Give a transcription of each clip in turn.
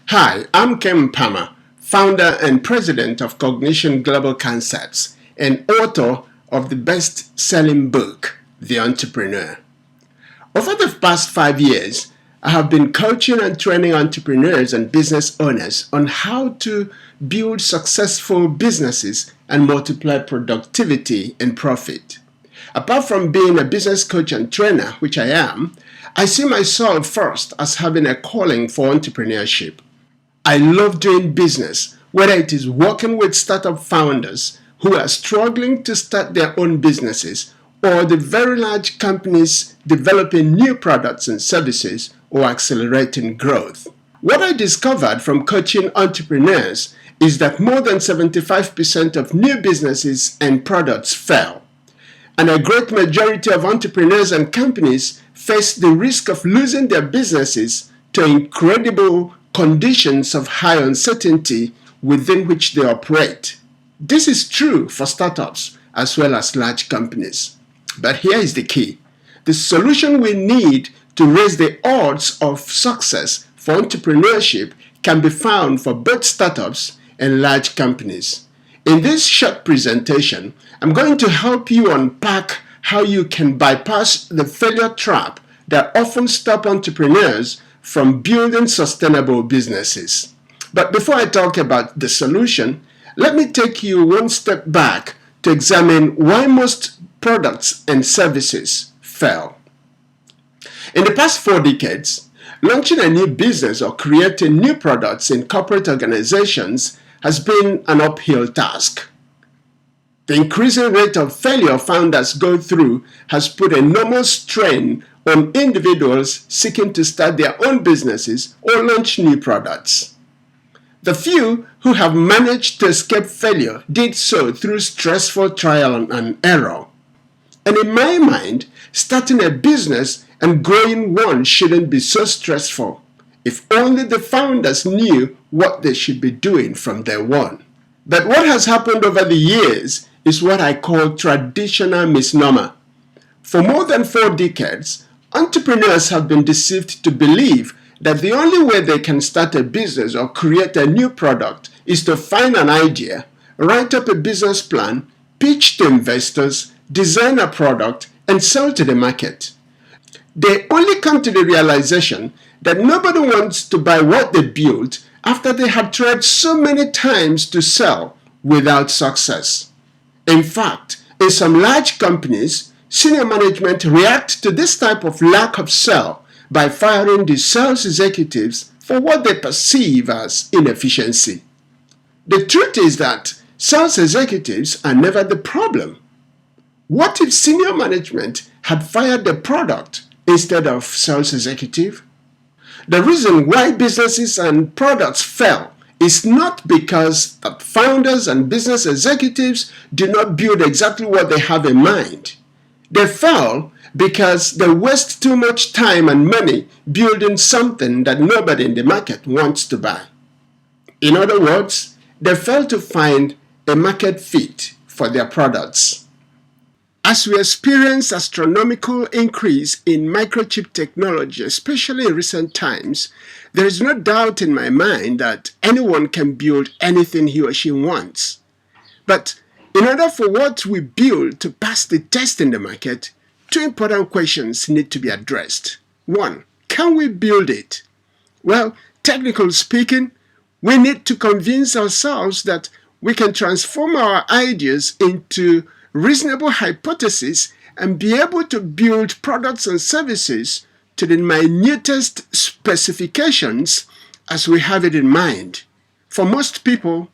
Hi, I'm Ken Palmer, founder and president of Cognition Global Concepts and author of the best-selling book, The Entrepreneur. Over the past 5 years, I have been coaching and training entrepreneurs and business owners on how to build successful businesses and multiply productivity and profit. Apart from being a business coach and trainer, which I am, I see myself first as having a calling for entrepreneurship. I love doing business, whether it is working with startup founders who are struggling to start their own businesses or the very large companies developing new products and services or accelerating growth. What I discovered from coaching entrepreneurs is that more than 75% of new businesses and products fail. And a great majority of entrepreneurs and companies face the risk of losing their businesses to incredible conditions of high uncertainty within which they operate. This is true for startups as well as large companies. But here is the key. The solution we need to raise the odds of success for entrepreneurship can be found for both startups and large companies. In this short presentation, I'm going to help you unpack how you can bypass the failure trap that often stops entrepreneurs from building sustainable businesses. But before I talk about the solution, let me take you one step back to examine why most products and services fail. In the past 4 decades, launching a new business or creating new products in corporate organizations has been an uphill task. The increasing rate of failure founders go through has put enormous strain on individuals seeking to start their own businesses or launch new products. The few who have managed to escape failure did so through stressful trial and error. And in my mind, starting a business and growing one shouldn't be so stressful if only the founders knew what they should be doing from day one. But what has happened over the years is what I call traditional misnomer. For more than 4 decades, entrepreneurs have been deceived to believe that the only way they can start a business or create a new product is to find an idea, write up a business plan, pitch to investors, design a product, and sell to the market. They only come to the realization that nobody wants to buy what they built after they had tried so many times to sell without success. In fact, in some large companies, senior management react to this type of lack of sale by firing the sales executives for what they perceive as inefficiency. The truth is that sales executives are never the problem. What if senior management had fired the product instead of sales executive? The reason why businesses and products fail is not because that founders and business executives do not build exactly what they have in mind. They fail because they waste too much time and money building something that nobody in the market wants to buy. In other words, they fail to find a market fit for their products. As we experience astronomical increase in microchip technology, especially in recent times, there is no doubt in my mind that anyone can build anything he or she wants. But in order for what we build to pass the test in the market, 2 important questions need to be addressed. 1, can we build it? Well, technically speaking, we need to convince ourselves that we can transform our ideas into reasonable hypotheses and be able to build products and services to the minutest specifications as we have it in mind. For most people,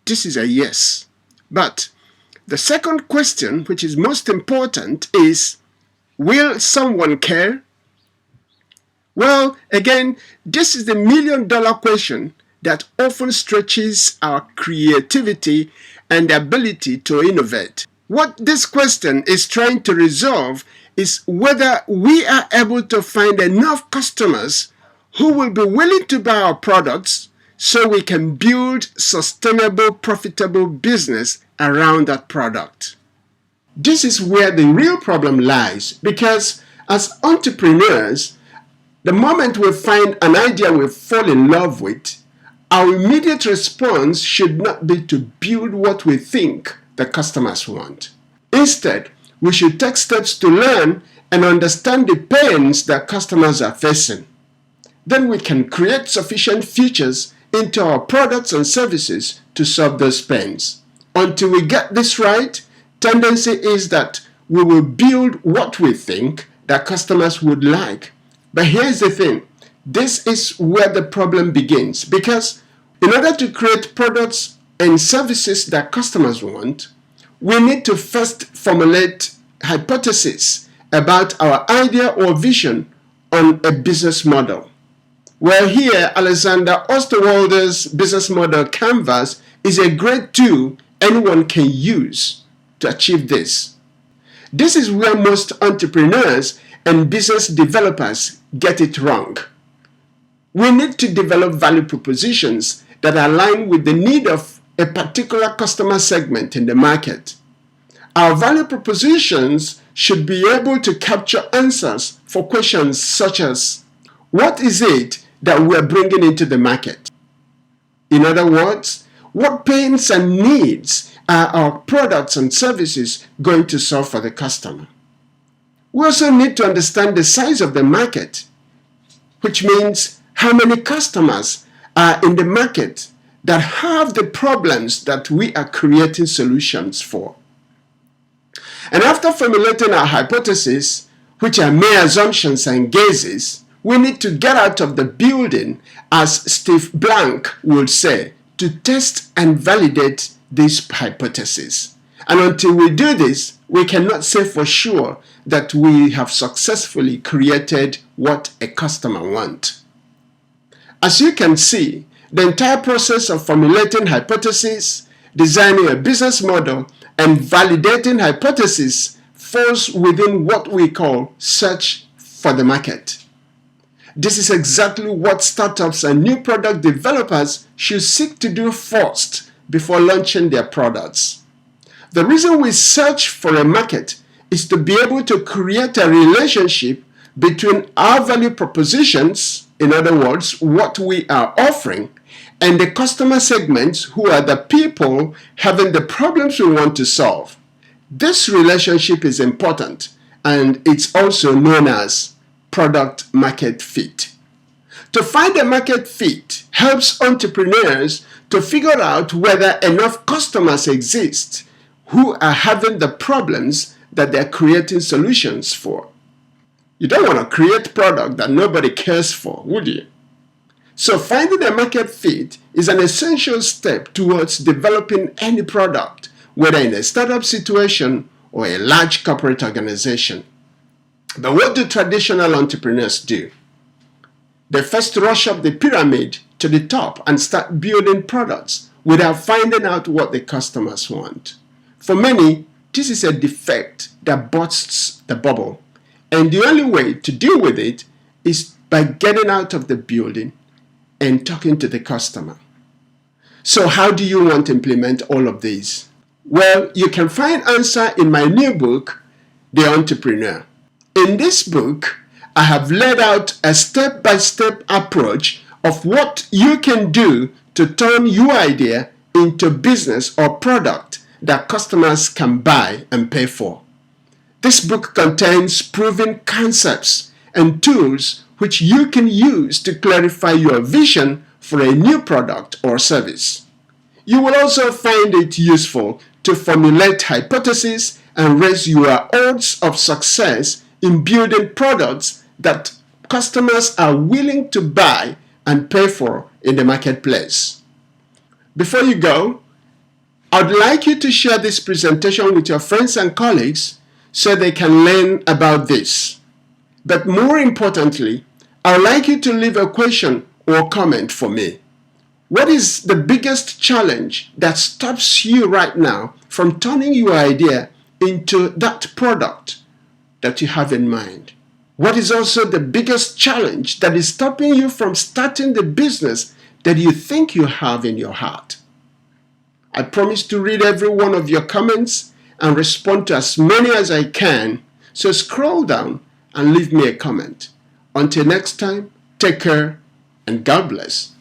this is a yes. But the second question, which is most important, is, will someone care? Well, again, this is the million-dollar question that often stretches our creativity and ability to innovate. What this question is trying to resolve is whether we are able to find enough customers who will be willing to buy our products so we can build sustainable, profitable business around that product. This is where the real problem lies, because as entrepreneurs, the moment we find an idea we fall in love with, our immediate response should not be to build what we think the customers want. Instead, we should take steps to learn and understand the pains that customers are facing. Then we can create sufficient features into our products and services to solve those pains. Until we get this right, tendency is that we will build what we think that customers would like. But here's the thing. This is where the problem begins, because in order to create products and services that customers want, we need to first formulate hypotheses about our idea or vision on a business model. Well, here, Alexander Osterwalder's business model canvas is a great tool anyone can use to achieve this. This is where most entrepreneurs and business developers get it wrong. We need to develop value propositions that align with the need of a particular customer segment in the market. Our value propositions should be able to capture answers for questions such as, what is it that we are bringing into the market? In other words, what pains and needs are our products and services going to solve for the customer? We also need to understand the size of the market, which means how many customers are in the market that have the problems that we are creating solutions for. And after formulating our hypotheses, which are mere assumptions and guesses, we need to get out of the building, as Steve Blank would say, to test and validate these hypotheses. And until we do this, we cannot say for sure that we have successfully created what a customer wants. As you can see, the entire process of formulating hypotheses, designing a business model, and validating hypotheses falls within what we call search for the market. This is exactly what startups and new product developers should seek to do first before launching their products. The reason we search for a market is to be able to create a relationship between our value propositions, in other words, what we are offering, and the customer segments who are the people having the problems we want to solve. This relationship is important, and it's also known as product market fit. To find a market fit helps entrepreneurs to figure out whether enough customers exist who are having the problems that they're creating solutions for. You don't want to create product that nobody cares for, would you? So finding a market fit is an essential step towards developing any product, whether in a startup situation or a large corporate organization. But what do traditional entrepreneurs do? They first rush up the pyramid to the top and start building products without finding out what the customers want. For many, this is a defect that bursts the bubble, and the only way to deal with it is by getting out of the building and talking to the customer. So how do you want to implement all of these? Well, you can find answer in my new book, The Entrepreneur. In this book, I have laid out a step-by-step approach of what you can do to turn your idea into business or product that customers can buy and pay for. This book contains proven concepts and tools which you can use to clarify your vision for a new product or service. You will also find it useful to formulate hypotheses and raise your odds of success in building products that customers are willing to buy and pay for in the marketplace. Before you go, I'd like you to share this presentation with your friends and colleagues so they can learn about this. But more importantly, I'd like you to leave a question or comment for me. What is the biggest challenge that stops you right now from turning your idea into that product that you have in mind? What is also the biggest challenge that is stopping you from starting the business that you think you have in your heart? I promise to read every one of your comments and respond to as many as I can, so scroll down and leave me a comment. Until next time, take care and God bless.